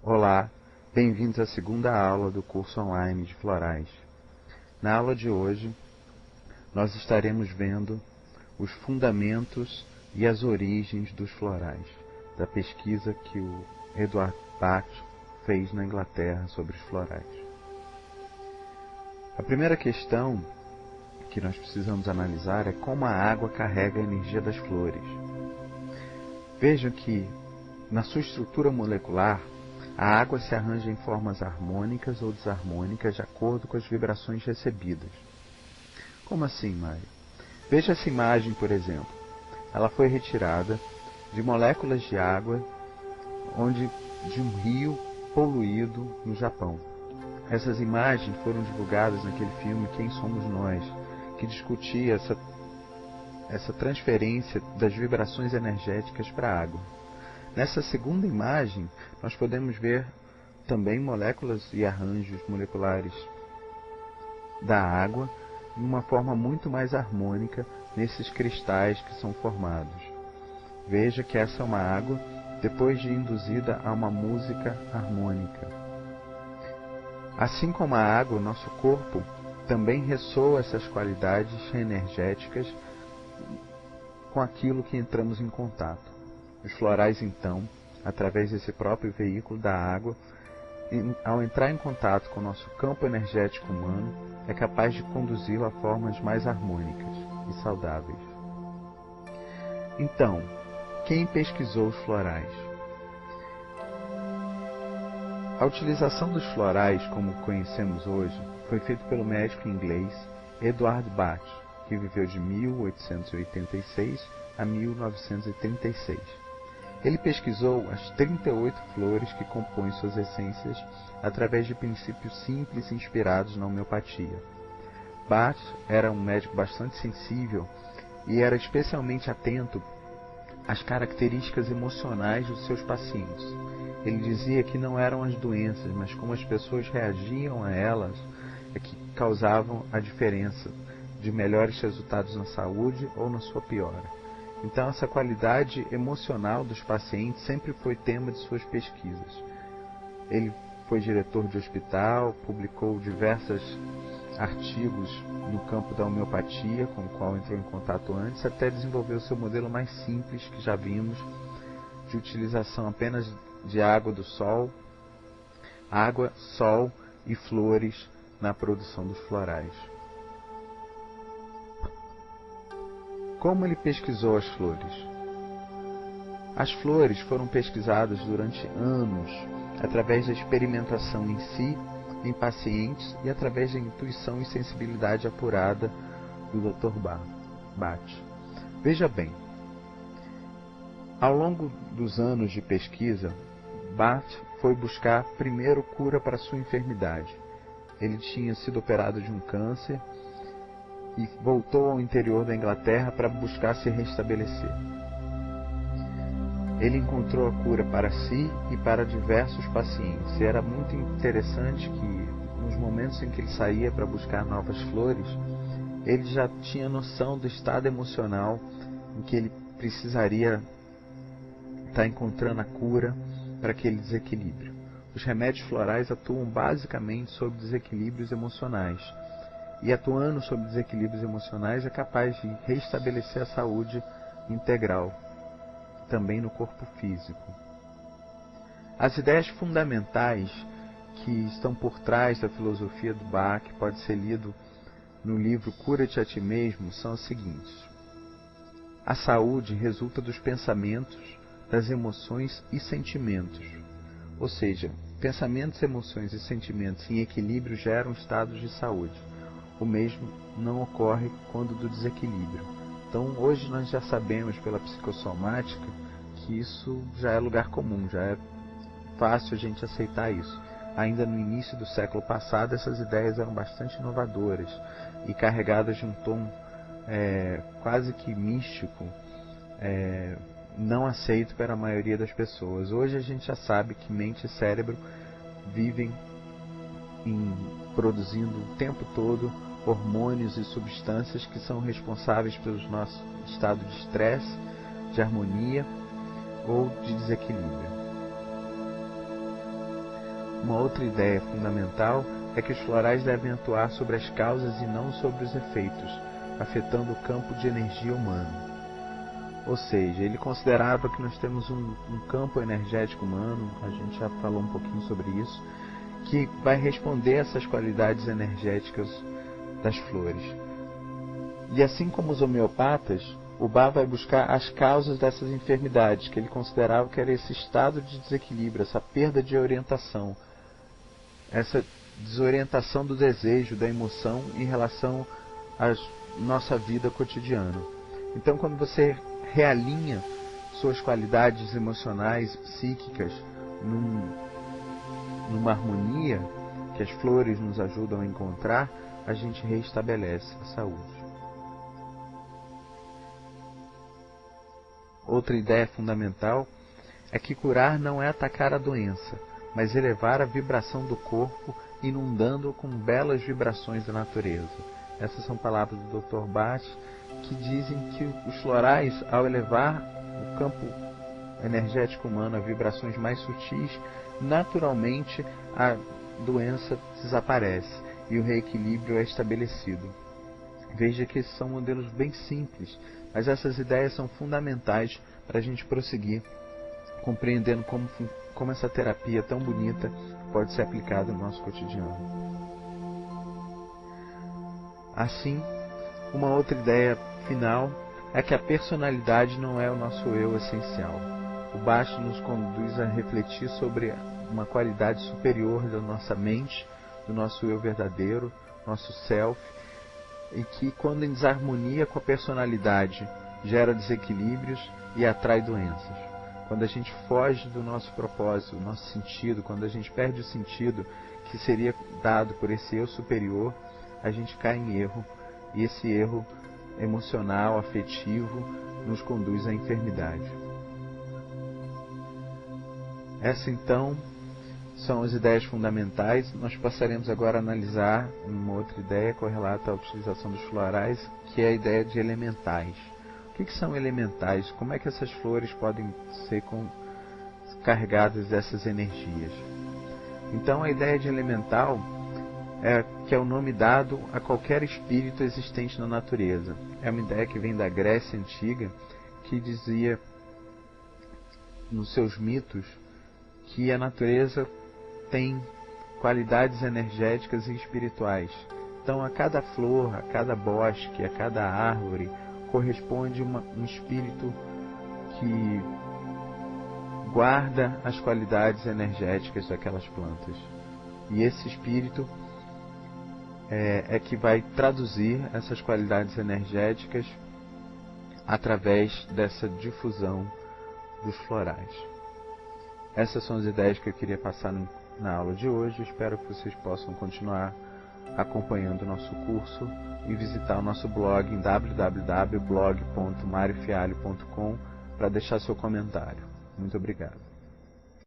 Olá, bem-vindos à segunda aula do curso online de florais. Na aula de hoje, nós estaremos vendo os fundamentos e as origens dos florais, da pesquisa que o Edward Bach fez na Inglaterra sobre os florais. A primeira questão que nós precisamos analisar é como a água carrega a energia das flores. Vejam que, na sua estrutura molecular, a água se arranja em formas harmônicas ou desarmônicas de acordo com as vibrações recebidas. Como assim, Maia? Veja essa imagem, por exemplo. Ela foi retirada de moléculas de água de um rio poluído no Japão. Essas imagens foram divulgadas naquele filme Quem Somos Nós, que discutia essa transferência das vibrações energéticas para a água. Nessa segunda imagem, nós podemos ver também moléculas e arranjos moleculares da água de uma forma muito mais harmônica nesses cristais que são formados. Veja que essa é uma água depois de induzida a uma música harmônica. Assim como a água, nosso corpo também ressoa essas qualidades energéticas com aquilo que entramos em contato. Os florais, então, através desse próprio veículo da água, ao entrar em contato com o nosso campo energético humano, é capaz de conduzi-lo a formas mais harmônicas e saudáveis. Então, quem pesquisou os florais? A utilização dos florais, como conhecemos hoje, foi feita pelo médico inglês Edward Bach, que viveu de 1886 a 1936. Ele pesquisou as 38 flores que compõem suas essências através de princípios simples inspirados na homeopatia. Bach era um médico bastante sensível e era especialmente atento às características emocionais dos seus pacientes. Ele dizia que não eram as doenças, mas como as pessoas reagiam a elas é que causavam a diferença de melhores resultados na saúde ou na sua piora. Então, essa qualidade emocional dos pacientes sempre foi tema de suas pesquisas. Ele foi diretor de hospital, publicou diversos artigos no campo da homeopatia, com o qual entrou em contato antes, até desenvolver o seu modelo mais simples, que já vimos, de utilização apenas de água do sol, sol e flores na produção dos florais. Como ele pesquisou as flores? As flores foram pesquisadas durante anos, através da experimentação em si, em pacientes e através da intuição e sensibilidade apurada do Dr. Bach. Veja bem, ao longo dos anos de pesquisa, Bach foi buscar primeiro cura para sua enfermidade. Ele tinha sido operado de um câncer e voltou ao interior da Inglaterra para buscar se restabelecer. Ele encontrou a cura para si e para diversos pacientes. E era muito interessante que, nos momentos em que ele saía para buscar novas flores, ele já tinha noção do estado emocional em que ele precisaria estar encontrando a cura para aquele desequilíbrio. Os remédios florais atuam basicamente sobre desequilíbrios emocionais. E atuando sobre desequilíbrios emocionais é capaz de restabelecer a saúde integral, também no corpo físico. As ideias fundamentais que estão por trás da filosofia do Bach, que pode ser lido no livro Cura-te a ti mesmo, são as seguintes. A saúde resulta dos pensamentos, das emoções e sentimentos. Ou seja, pensamentos, emoções e sentimentos em equilíbrio geram estados de saúde. O mesmo não ocorre quando do desequilíbrio. Então, hoje nós já sabemos pela psicossomática que isso já é lugar comum, já é fácil a gente aceitar isso. Ainda no início do século passado, essas ideias eram bastante inovadoras e carregadas de um tom quase que místico, não aceito pela maioria das pessoas. Hoje a gente já sabe que mente e cérebro vivem produzindo o tempo todo hormônios e substâncias que são responsáveis pelo nosso estado de estresse, de harmonia ou de desequilíbrio. Uma outra ideia fundamental é que os florais devem atuar sobre as causas e não sobre os efeitos, afetando o campo de energia humano. Ou seja, ele considerava que nós temos um campo energético humano, a gente já falou um pouquinho sobre isso, que vai responder a essas qualidades energéticas das flores. E assim como os homeopatas, o Bach vai buscar as causas dessas enfermidades, que ele considerava que era esse estado de desequilíbrio, essa perda de orientação, essa desorientação do desejo, da emoção em relação à nossa vida cotidiana. Então, quando você realinha suas qualidades emocionais, psíquicas, numa harmonia que as flores nos ajudam a encontrar, a gente reestabelece a saúde. Outra ideia fundamental é que curar não é atacar a doença, mas elevar a vibração do corpo, inundando-o com belas vibrações da natureza. Essas são palavras do Dr. Bach, que dizem que os florais, ao elevar o campo energético humano a vibrações mais sutis, naturalmente a doença desaparece e o reequilíbrio é estabelecido. Veja que esses são modelos bem simples, mas essas ideias são fundamentais para a gente prosseguir compreendendo como essa terapia tão bonita pode ser aplicada no nosso cotidiano. Assim, uma outra ideia final é que a personalidade não é o nosso eu essencial. O Bach nos conduz a refletir sobre uma qualidade superior da nossa mente, do nosso eu verdadeiro, nosso self, e que, quando em desarmonia com a personalidade, gera desequilíbrios e atrai doenças. Quando a gente foge do nosso propósito, do nosso sentido, quando a gente perde o sentido que seria dado por esse eu superior, a gente cai em erro, e esse erro emocional, afetivo, nos conduz à enfermidade. Essas, então, são as ideias fundamentais. Nós passaremos agora a analisar uma outra ideia correlata à utilização dos florais, que é a ideia de elementais. O que são elementais? Como é que essas flores podem ser carregadas dessas energias? Então, a ideia de elemental que é o nome dado a qualquer espírito existente na natureza. É uma ideia que vem da Grécia Antiga, que dizia nos seus mitos que a natureza tem qualidades energéticas e espirituais. Então, a cada flor, a cada bosque, a cada árvore, corresponde um espírito que guarda as qualidades energéticas daquelas plantas. E esse espírito é que vai traduzir essas qualidades energéticas através dessa difusão dos florais. Essas são as ideias que eu queria passar na aula de hoje. Espero que vocês possam continuar acompanhando o nosso curso e visitar o nosso blog em www.blog.mariofialho.com para deixar seu comentário. Muito obrigado.